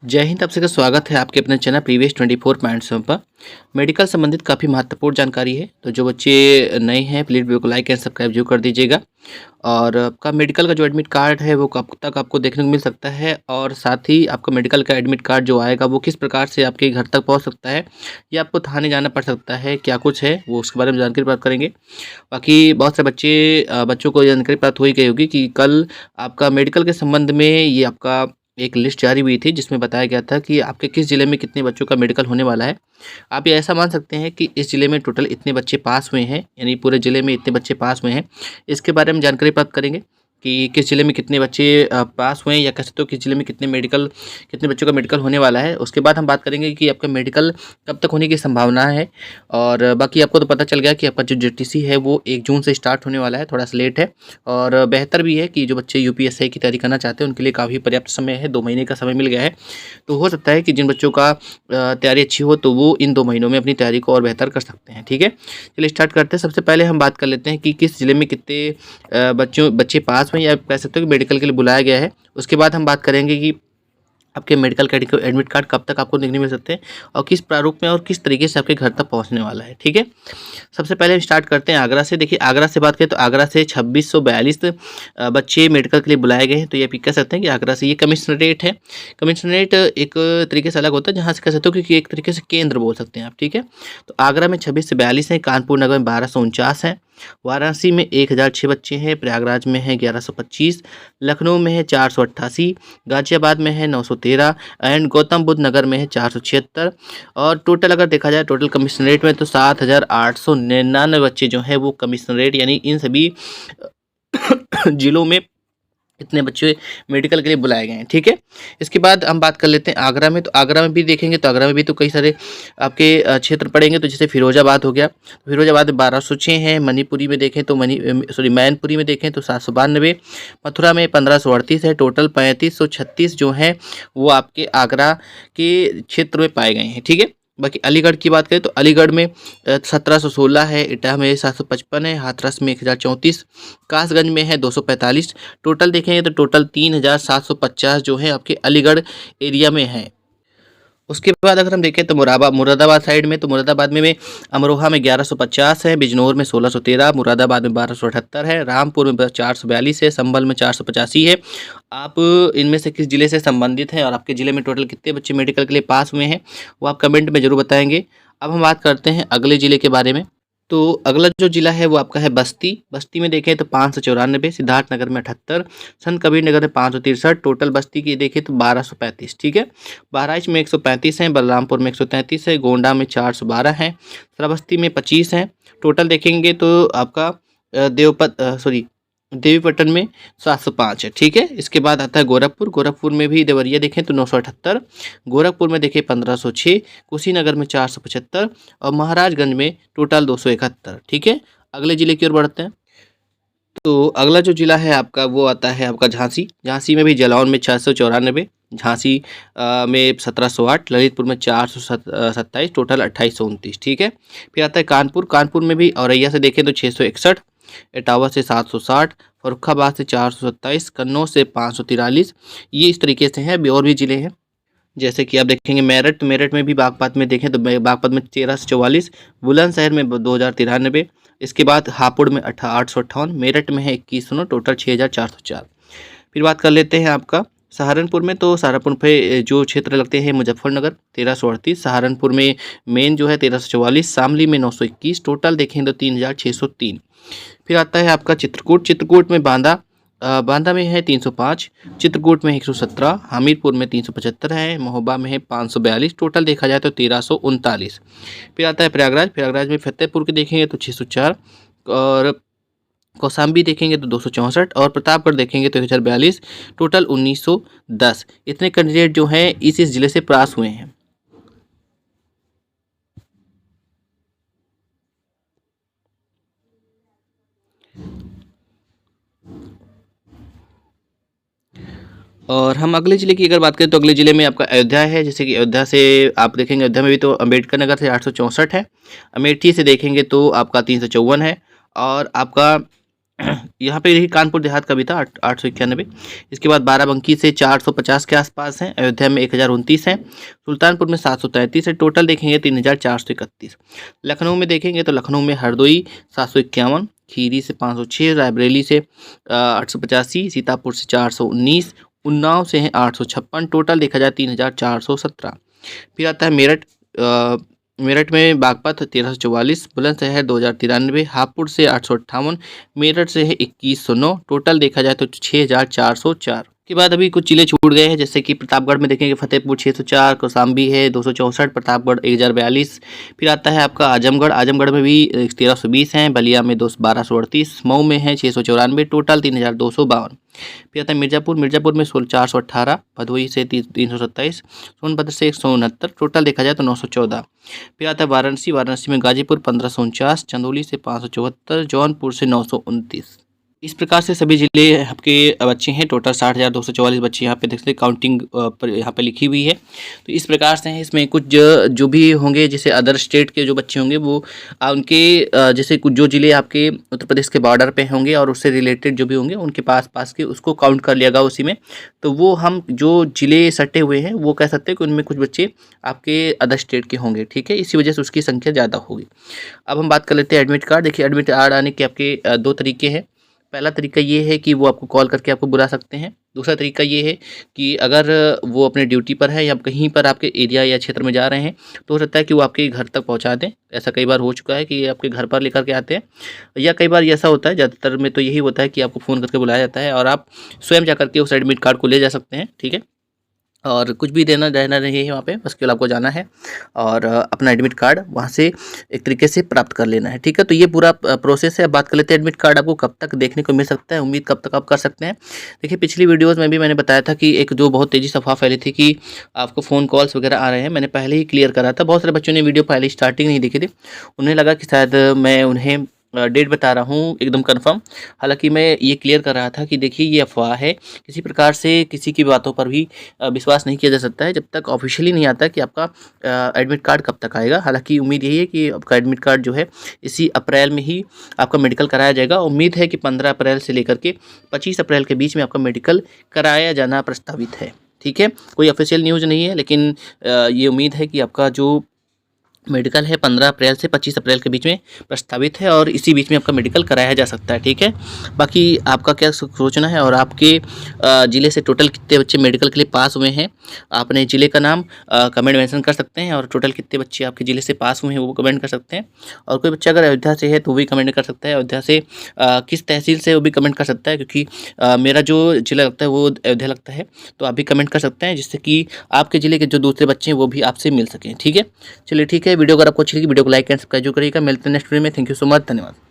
जय हिंद। आप सबका स्वागत है आपके अपने चैनल प्रीवियस 24 पॉइंट्स पर। मेडिकल संबंधित काफ़ी महत्वपूर्ण जानकारी है, तो जो बच्चे नए हैं प्लीज़ वीडियो को लाइक एंड सब्सक्राइब जरूर कर दीजिएगा। और आपका मेडिकल का जो एडमिट कार्ड है वो कब तक आपको देखने को मिल सकता है, और साथ ही आपका मेडिकल का एडमिट कार्ड जो आएगा वो किस प्रकार से आपके घर तक पहुंच सकता है, या आपको थाने जाना पड़ सकता है, क्या कुछ है वो उसके बारे में जानकारी प्राप्त करेंगे। बाकी बहुत सारे बच्चों को जानकारी प्राप्त हो ही गई होगी कि कल आपका मेडिकल के संबंध में ये आपका एक लिस्ट जारी हुई थी, जिसमें बताया गया था कि आपके किस ज़िले में कितने बच्चों का मेडिकल होने वाला है। आप ये ऐसा मान सकते हैं कि इस ज़िले में टोटल इतने बच्चे पास हुए हैं, यानी पूरे ज़िले में इतने बच्चे पास हुए हैं। इसके बारे में जानकारी प्राप्त करेंगे कि किस ज़िले में कितने बच्चे पास हुए हैं, या कह सकते हो किस ज़िले में कितने बच्चों का मेडिकल होने वाला है। उसके बाद हम बात करेंगे कि आपका मेडिकल कब तक होने की संभावना है। और बाकी आपको तो पता चल गया कि आपका जो जेटीसी है वो 1 जून से स्टार्ट होने वाला है, थोड़ा सा लेट है। और बेहतर भी है कि जो बच्चे यूपीएससी की तैयारी करना चाहते हैं उनके लिए काफ़ी पर्याप्त समय है, 2 महीने का समय मिल गया है। तो हो सकता है कि जिन बच्चों का तैयारी अच्छी हो तो वो इन 2 महीनों में अपनी तैयारी को और बेहतर कर सकते हैं। ठीक है, चलिए स्टार्ट करते हैं। सबसे पहले हम बात कर लेते हैं कि किस ज़िले में कितने बच्चे पास हुए, या कह सकते हो कि मेडिकल के लिए बुलाया गया है। उसके बाद हम बात करेंगे कि आपके मेडिकल का एडमिट कार्ड कब तक आपको देखने मिल सकते हैं, और किस प्रारूप में और किस तरीके से आपके घर तक पहुंचने वाला है। ठीक है, सबसे पहले हम स्टार्ट करते हैं आगरा से। देखिए, आगरा से बात करें तो आगरा से 2642 बच्चे मेडिकल के लिए बुलाए गए हैं। तो ये भी कह सकते हैं कि आगरा से ये कमिश्नरेट है। कमिश्नरेट एक तरीके से अलग होता है, जहाँ से कह सकते हो कि एक तरीके से केंद्र बोल सकते हैं आप। ठीक है, तो आगरा में 26 से 42 हैं, कानपुर नगर में 1249 हैं, वाराणसी में 1006 बच्चे हैं, प्रयागराज में है 1125, लखनऊ में है 488, गाजियाबाद में है 913 एंड गौतम बुद्ध नगर में है 476। और टोटल अगर देखा जाए टोटल कमिश्नरेट में तो 7899 बच्चे जो हैं वो कमिश्नरेट यानी इन सभी जिलों में इतने बच्चे मेडिकल के लिए बुलाए गए हैं। ठीक है, इसके बाद हम बात कर लेते हैं आगरा में। तो आगरा में भी देखेंगे तो आगरा में भी तो कई सारे आपके क्षेत्र पड़ेंगे। तो जैसे फिरोजाबाद हो गया, तो फिरोजाबाद में 1206 हैं। मणिपुरी में देखें तो मैनपुरी में देखें तो 792, मथुरा में 1538 है। टोटल 3536 जो हैं वो आपके आगरा के क्षेत्र में पाए गए हैं। ठीक है, बाकी अलीगढ़ की बात करें तो अलीगढ़ में 1716 है, इटाह में 755 है, हाथरस में 1034, कासगंज में है 245। टोटल देखेंगे तो टोटल 3750 जो है आपके अलीगढ़ एरिया में है। उसके बाद अगर हम देखें तो मुरादाबाद साइड में, तो मुरादाबाद में अमरोहा में 1150 है, बिजनौर में 1613, मुरादाबाद में 1278 है, रामपुर में 442 है, संभल में 485 है। आप इनमें से किस जिले से संबंधित हैं और आपके ज़िले में टोटल कितने बच्चे मेडिकल के लिए पास हुए हैं वो आप कमेंट में ज़रूर बताएंगे। अब हम बात करते हैं अगले ज़िले के बारे में। तो अगला जो ज़िला है वो आपका है बस्ती। बस्ती में देखें तो 594, सिद्धार्थनगर में 78, संत कबीर नगर में 563। टोटल बस्ती की देखें तो 1235। ठीक है, बहराइच में 135 हैं, बलरामपुर में 133 है, गोंडा में 412 हैं, श्रावस्ती में 25 हैं। टोटल देखेंगे तो आपका देवीपट्टन में 705 है। ठीक है, इसके बाद आता है गोरखपुर। गोरखपुर में भी देवरिया देखें तो 978, गोरखपुर में देखें 1506, कुशीनगर में 475 और महाराजगंज में टोटल 271। ठीक है, अगले जिले की ओर बढ़ते हैं। तो अगला जो जिला है आपका वो आता है आपका झांसी। झांसी में भी जलौन में 694, झांसी में 1708, ललितपुर में 427, टोटल 2829। ठीक है, फिर आता है कानपुर। कानपुर में भी औरैया से देखें तो 661, इटावा से 760, फर्रुखाबाद से 427, कन्नौज से 543। ये इस तरीके से हैं। अभी और भी ज़िले हैं, जैसे कि आप देखेंगे मेरठ। मेरठ में भी बागपत में देखें तो बागपत में 1344, बुलंदशहर में 2093, इसके बाद हापुड़ में 858, मेरठ में है 21, टोटल 6404। फिर बात कर लेते हैं आपका सहारनपुर में। तो सहारनपुर पे जो क्षेत्र लगते हैं मुजफ्फरनगर 1338, सहारनपुर में मेन जो है 1344, शामली में 921, टोटल देखें तो 3603। फिर आता है आपका चित्रकूट। चित्रकूट में बांदा में है 305, चित्रकूट में 117, हमीरपुर में 375 है, महोबा में है 542, टोटल देखा जाए तो 1339। फिर आता है प्रयागराज। प्रयागराज में फतेहपुर के देखेंगे तो 604, और कौशाम्बी देखेंगे तो 264, और प्रतापगढ़ देखेंगे तो 1042, टोटल 1910। इतने कैंडिडेट जो हैं इस ज़िले से पास हुए हैं। और हम अगले ज़िले की अगर बात करें तो अगले ज़िले में आपका अयोध्या है। जैसे कि अयोध्या से आप देखेंगे, अयोध्या में भी तो अम्बेडकर नगर से 864 है, अमेठी से देखेंगे तो आपका 354 है, और आपका यहाँ पे यही कानपुर देहात का भी था 891। इसके बाद बाराबंकी से 450 के आसपास हैं, अयोध्या में 1029 हैं, सुल्तानपुर में 733 है, टोटल देखेंगे 3431। लखनऊ में देखेंगे तो लखनऊ में हरदोई 751, खीरी से 506, रायबरेली से 885, सीतापुर से 419, उन्नाव से हैं 856, टोटल देखा जाए 3417। फिर आता है मेरठ। मेरठ में बागपत 1344, बुलंदशहर 2093, हापुड़ से 858, मेरठ से है 2109, टोटल देखा जाए तो 6404। के बाद अभी कुछ जिले छूट गए हैं, जैसे कि प्रतापगढ़ में देखेंगे फतेहपुर 604, कौशाम्बी है 264, प्रतापगढ़ 1042। फिर आता है आपका आजमगढ़। आजमगढ़ में भी 1320 हैं, बलिया में 1238, मऊ में है 694, टोटल 3252। फिर आता है मिर्जापुर। मिर्जापुर में 418, भदोही से 327, सोनभद्र से 169, टोटल देखा जाए तो 914। फिर आता है वाराणसी। वाराणसी में गाजीपुर 1549, चंदौली से 574, जौनपुर से 929। इस प्रकार से सभी जिले आपके बच्चे हैं। टोटल 60,244 बच्चे यहाँ पे देख सकते काउंटिंग पर यहाँ पे लिखी हुई है। तो इस प्रकार से हैं, इसमें कुछ जो भी होंगे जैसे अदर स्टेट के जो बच्चे होंगे वो उनके जैसे कुछ जो जिले आपके उत्तर प्रदेश के बॉर्डर पे होंगे और उससे रिलेटेड जो भी होंगे उनके पास के उसको काउंट कर लिया गया उसी में। तो वो हम जो जिले सटे हुए हैं वो कह सकते हैं कि उनमें कुछ बच्चे आपके अदर स्टेट के होंगे, ठीक है, इसी वजह से उसकी संख्या ज़्यादा होगी। अब हम बात कर लेते हैं एडमिट कार्ड। देखिए एडमिट कार्ड आने के आपके दो तरीके हैं। पहला तरीका ये है कि वो आपको कॉल करके आपको बुला सकते हैं। दूसरा तरीका ये है कि अगर वो अपने ड्यूटी पर है या कहीं पर आपके एरिया या क्षेत्र में जा रहे हैं तो हो सकता है कि वो आपके घर तक पहुंचा दें। ऐसा कई बार हो चुका है कि आपके घर पर लेकर के आते हैं, या कई बार ऐसा होता है, ज़्यादातर में तो यही होता है कि आपको फ़ोन करके बुलाया जाता है और आप स्वयं जा करके उस एडमिट कार्ड को ले जा सकते हैं, ठीक है। और कुछ भी देना नहीं है वहाँ पे, बस केवल आपको जाना है और अपना एडमिट कार्ड वहाँ से एक तरीके से प्राप्त कर लेना है, ठीक है। तो ये पूरा प्रोसेस है। अब बात कर लेते हैं एडमिट कार्ड आपको कब तक देखने को मिल सकता है, उम्मीद कब तक आप कर सकते हैं। देखिए पिछली वीडियोज़ में भी मैंने बताया था कि एक जो बहुत तेज़ी से अफवाह फैली थी कि आपको फ़ोन कॉल्स वगैरह आ रहे हैं, मैंने पहले ही क्लियर करा था। बहुत सारे बच्चों ने वीडियो पहले स्टार्टिंग नहीं देखी थी, उन्हें लगा कि शायद मैं उन्हें डेट बता रहा हूँ एकदम कंफर्म। हालांकि मैं ये क्लियर कर रहा था कि देखिए ये अफवाह है, किसी प्रकार से किसी की बातों पर भी विश्वास नहीं किया जा सकता है जब तक ऑफिशियली नहीं आता कि आपका एडमिट कार्ड कब तक आएगा। हालांकि उम्मीद यही है कि आपका एडमिट कार्ड जो है इसी अप्रैल में ही आपका मेडिकल कराया जाएगा। उम्मीद है कि 15 अप्रैल से लेकर के 25 अप्रैल के बीच में आपका मेडिकल कराया जाना प्रस्तावित है, ठीक है। कोई ऑफिशियल न्यूज़ नहीं है, लेकिन ये उम्मीद है कि आपका जो मेडिकल है 15 अप्रैल से 25 अप्रैल के बीच में प्रस्तावित है और इसी बीच में आपका मेडिकल कराया जा सकता है, ठीक है। बाकी आपका क्या सोचना है और आपके ज़िले से टोटल कितने बच्चे मेडिकल के लिए पास हुए हैं, आपने ज़िले का नाम कमेंट मेंशन कर सकते हैं और टोटल कितने बच्चे आपके ज़िले से पास हुए हैं वो कमेंट कर सकते हैं। और कोई बच्चा अगर अयोध्या से है तो वो भी कमेंट कर सकता है, अयोध्या से किस तहसील से वो भी कमेंट कर सकता है, क्योंकि मेरा जो ज़िला लगता है वो अयोध्या लगता है। तो आप भी कमेंट कर सकते हैं जिससे कि आपके ज़िले के जो दूसरे बच्चे हैं वो भी आपसे मिल सकें, ठीक है। चलिए ठीक है, वीडियो अगर आपको अच्छी लगी वीडियो को लाइक एंड सब्सक्राइब करिएगा। मिलते हैं नेक्स्ट वीडियो में। थैंक यू सो मच, धन्यवाद।